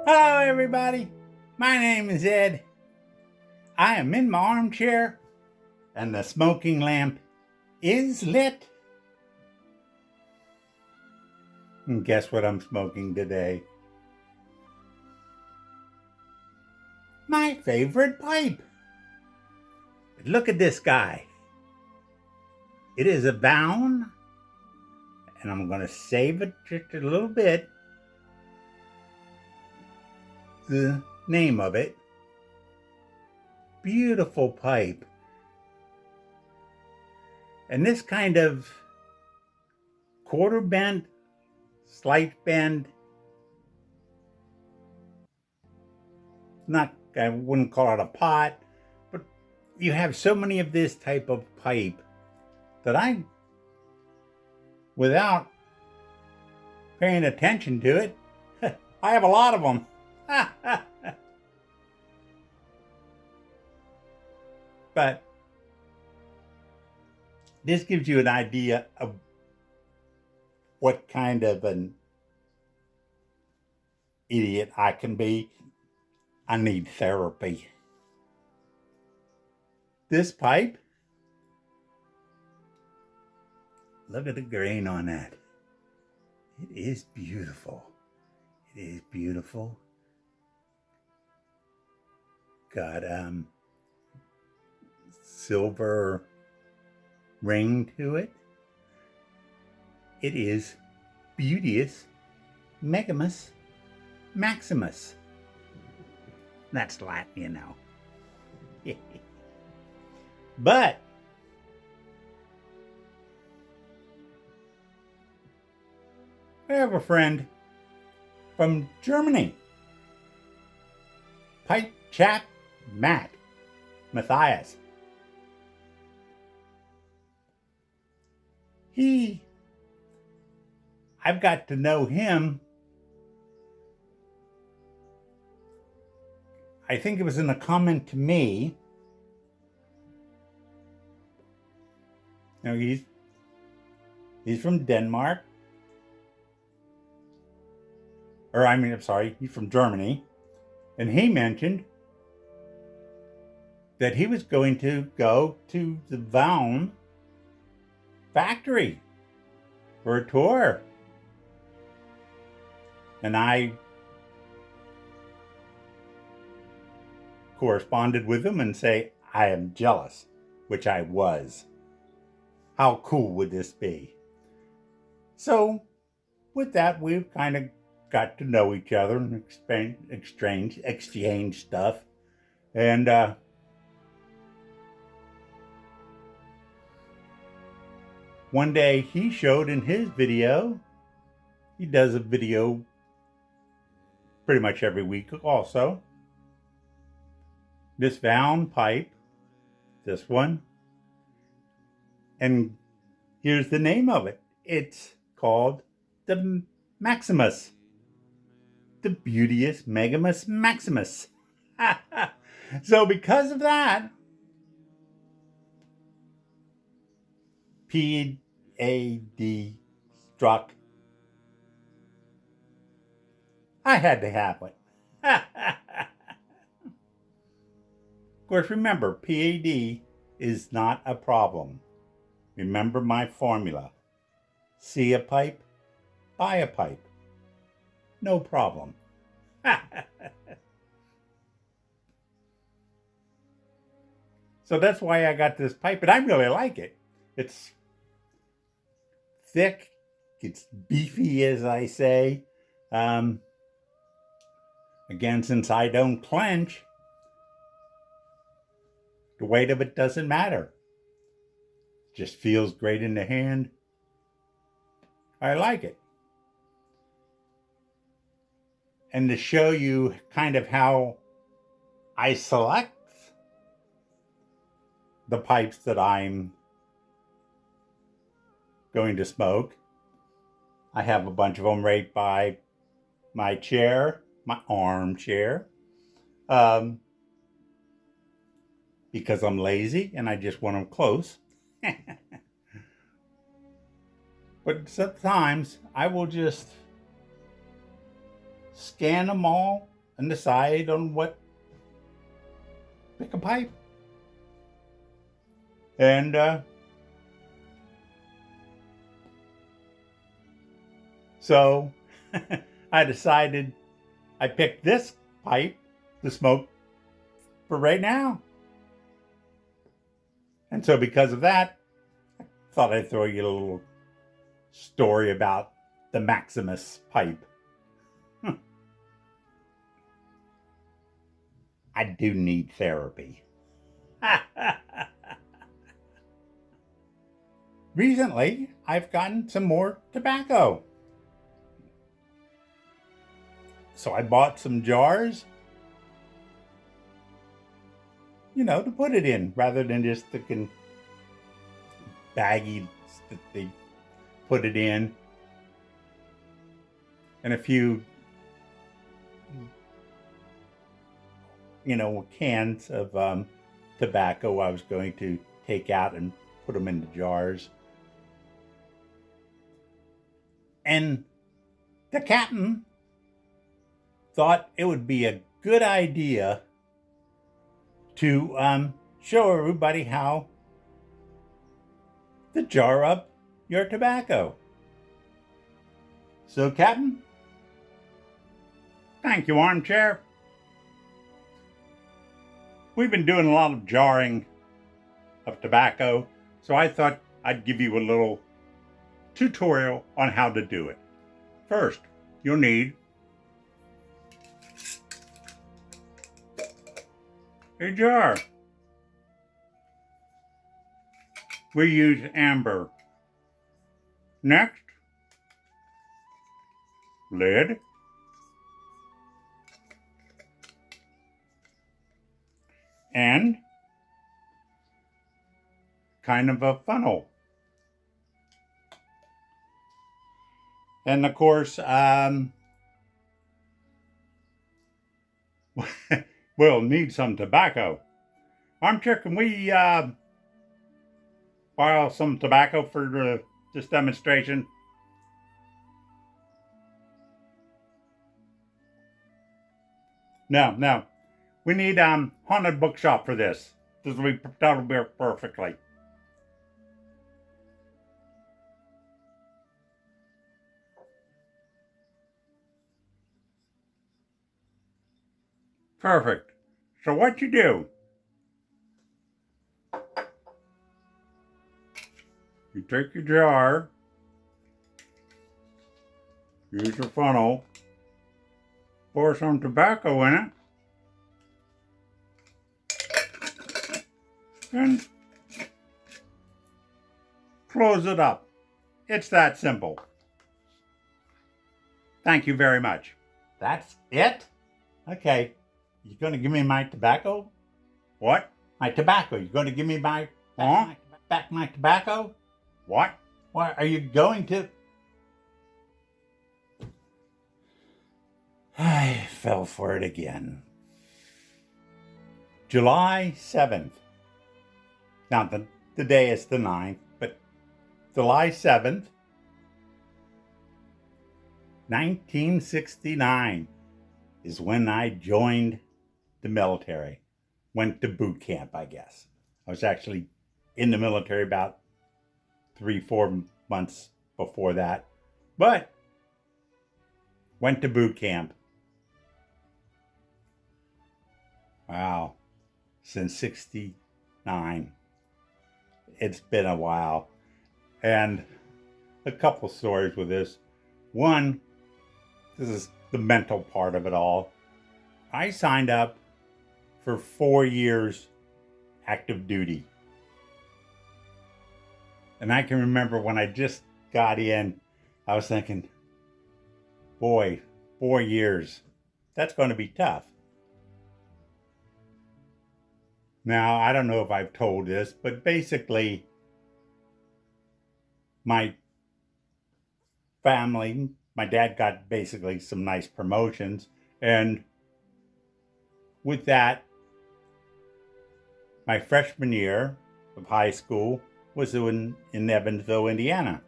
Hello, everybody. My name is Ed. I am in my armchair, and the smoking lamp is lit. And guess what I'm smoking today? My favorite pipe. But look at this guy. It is a Vauen, and I'm going to save it just a little bit. The name of it. Beautiful pipe. And this kind of quarter bent, slight bend, I wouldn't call it a pot, but you have so many of this type of pipe that without paying attention to it, I have a lot of them. But this gives you an idea of what kind of an idiot I can be. I need therapy. This pipe, look at the grain on that. It is beautiful. It is beautiful. Got silver ring to it. It is beauteous Maximus. That's Latin, you know. But I have a friend from Germany. Pipe chap Matthias. I've got to know him. I think it was in a comment to me. Now he's from Denmark. He's from Germany. And he mentioned that he was going to go to the Vauen factory for a tour. And I corresponded with him and say, I am jealous, which I was. How cool would this be? So with that, we've kind of got to know each other and exchange stuff. And one day he showed in his video, he does a video pretty much every week also, this Vauen pipe, this one, and here's the name of it. It's called the Maximus. The beauteous Maximus. So because of that, P.A.D. struck. I had to have it. Of course, remember, PAD is not a problem. Remember my formula. See a pipe, buy a pipe. No problem. So that's why I got this pipe, and I really like it. It's thick, it's beefy, as I say. Again, since I don't clench, the weight of it doesn't matter. Just feels great in the hand. I like it. And to show you kind of how I select the pipes that I'm going to smoke, I have a bunch of them right by my chair, my armchair, because I'm lazy and I just want them close. But sometimes I will just scan them all and decide on what, pick a pipe. And so I decided I picked this pipe to smoke for right now. And so because of that, I thought I'd throw you a little story about the Maximus pipe. I do need therapy. Recently, I've gotten some more tobacco. So I bought some jars, to put it in rather than just the baggies that they put it in. And a few, cans of tobacco I was going to take out and put them in the jars. And the captain thought it would be a good idea to show everybody how to jar up your tobacco. So, Captain, thank you, Armchair. We've been doing a lot of jarring of tobacco, so I thought I'd give you a little tutorial on how to do it. First, you'll need a jar. We use amber. Next, lid. And kind of a funnel. And of course, we'll need some tobacco. Armchair, can we borrow some tobacco for this demonstration? No. We need haunted bookshop for this. That'll be perfectly. Perfect. So what you do? You take your jar, use your funnel, pour some tobacco in it, and close it up. It's that simple. Thank you very much. That's it? Okay. You gonna give me my tobacco? What? My tobacco. You gonna give me my back my tobacco? What? What are you going to? I fell for it again. July 7th. Now, the day is the 9th, but July 7th, 1969 is when I joined the military. Went to boot camp, I guess. I was actually in the military about 3-4 months before that, but went to boot camp. Wow, since 69. It's been a while. And a couple stories with this. One, this is the mental part of it all. I signed up for 4 years active duty. And I can remember when I just got in, I was thinking, boy, 4 years, that's going to be tough. Now, I don't know if I've told this, but basically, my family, my dad got basically some nice promotions. And with that, my freshman year of high school was in Evansville, Indiana.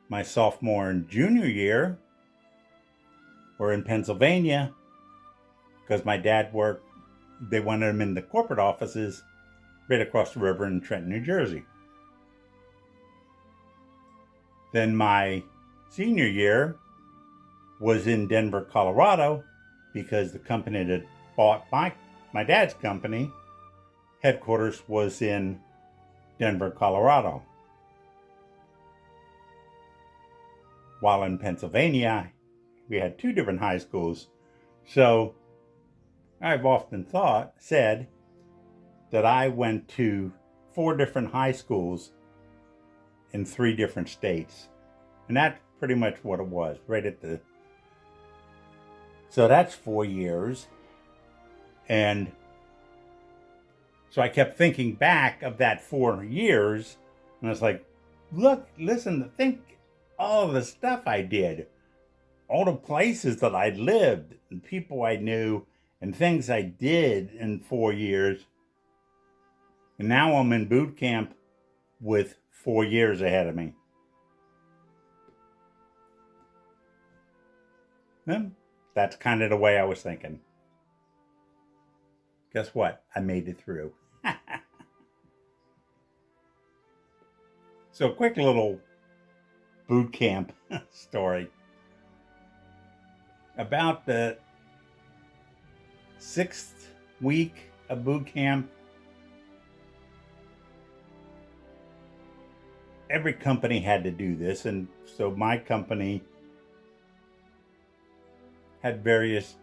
My sophomore and junior year were in Pennsylvania because my dad worked, they wanted him in the corporate offices right across the river in Trenton, New Jersey. Then my senior year was in Denver, Colorado, because the company that bought my dad's company, headquarters was in Denver, Colorado. While in Pennsylvania, we had two different high schools. So I've often said that I went to 4 different high schools in 3 different states. And that's pretty much what it was, so that's 4 years. And so I kept thinking back of that 4 years, and I was like, think all the stuff I did, all the places that I lived, and people I knew, and things I did in 4 years. And now I'm in boot camp with 4 years ahead of me. And that's kind of the way I was thinking. Guess what? I made it through. So, quick little boot camp story. About the 6th week of boot camp, every company had to do this, and so my company had various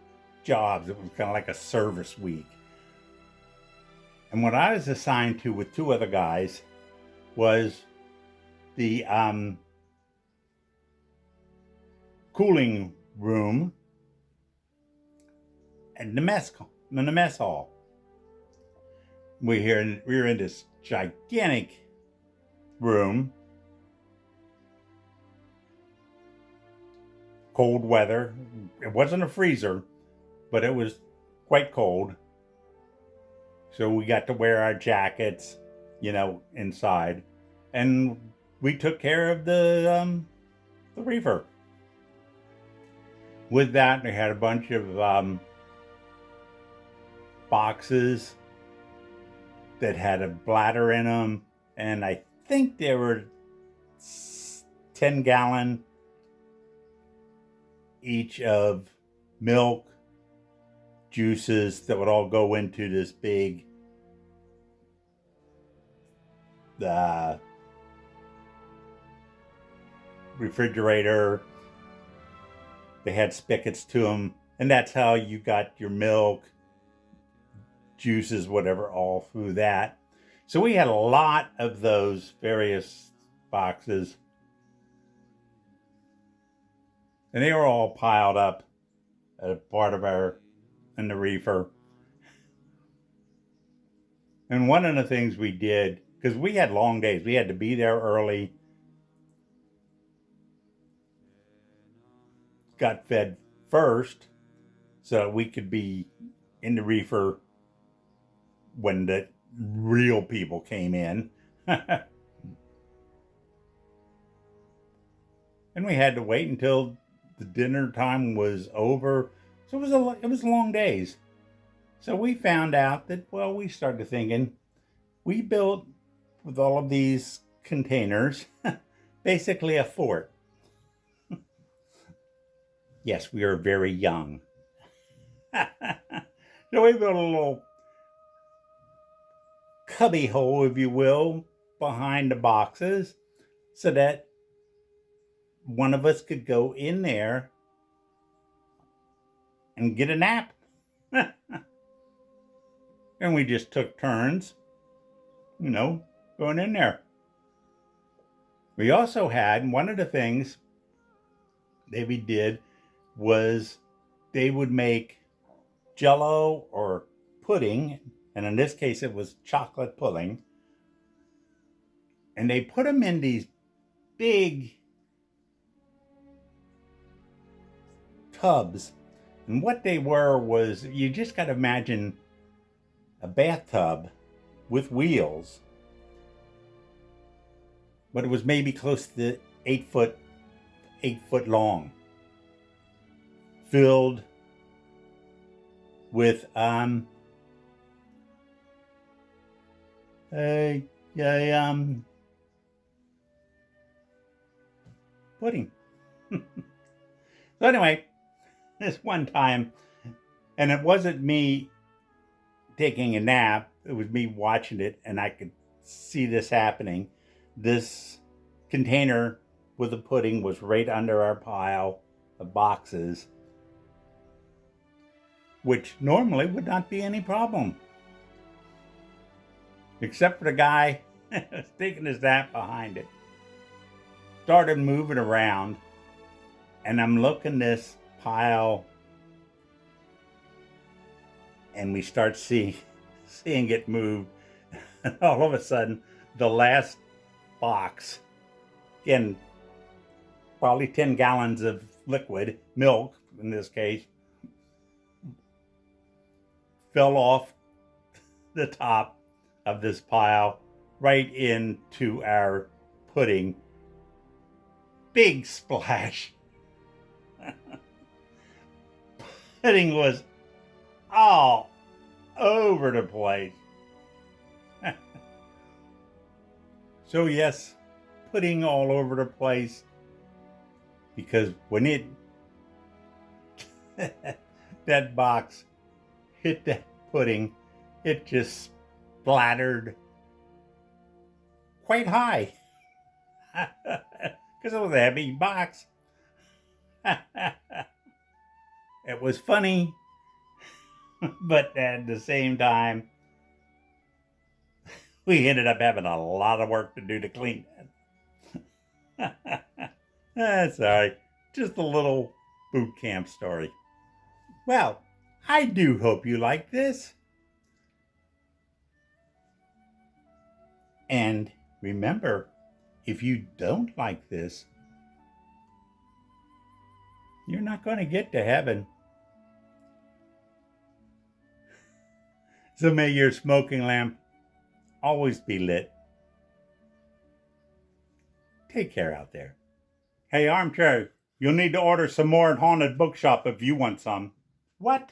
jobs. It was kind of like a service week. And what I was assigned to with 2 other guys was the cooling room and the mess hall. We were in this gigantic room, cold weather. It wasn't a freezer, but it was quite cold. So we got to wear our jackets, inside, and we took care of the reefer. With that, we had a bunch of boxes that had a bladder in them, and I think there were 10-gallon each of milk, juices that would all go into this big refrigerator. They had spigots to them, and that's how you got your milk, juices, whatever, all through that. So we had a lot of those various boxes, and they were all piled up as part of in the reefer. And one of the things we did, because we had long days, we had to be there early, got fed first so that we could be in the reefer when the real people came in. And we had to wait until the dinner time was over. So it was long days. So we found out that, we started thinking, we built with all of these containers, basically a fort. Yes, we are very young. So we built a little cubby hole, if you will, behind the boxes so that one of us could go in there and get a nap. And we just took turns, going in there. We also had, one of the things that we did was they would make Jell-O or pudding, and in this case it was chocolate pudding, and they put them in these big tubs. And what they were was, you just got to imagine a bathtub with wheels, but it was maybe close to 8 foot 8 foot long, filled with a pudding. So anyway, this one time, and it wasn't me taking a nap, it was me watching it, and I could see this happening. This container with the pudding was right under our pile of boxes, which normally would not be any problem, except for the guy taking his nap behind it. Started moving around, and I'm looking this pile, and we start seeing it move. And all of a sudden, the last box, again, probably 10 gallons of liquid, milk in this case, fell off the top of this pile right into our pudding. Big splash. Pudding was all over the place. So yes, pudding all over the place, because when that box hit that pudding, it just splattered quite high, because it was a heavy box. It was funny, but at the same time, we ended up having a lot of work to do to clean that. That's all right. Just a little boot camp story. Well, I do hope you like this. And remember, if you don't like this, you're not going to get to heaven. So may your smoking lamp always be lit. Take care out there. Hey, Armchair, you'll need to order some more at Haunted Bookshop if you want some. What?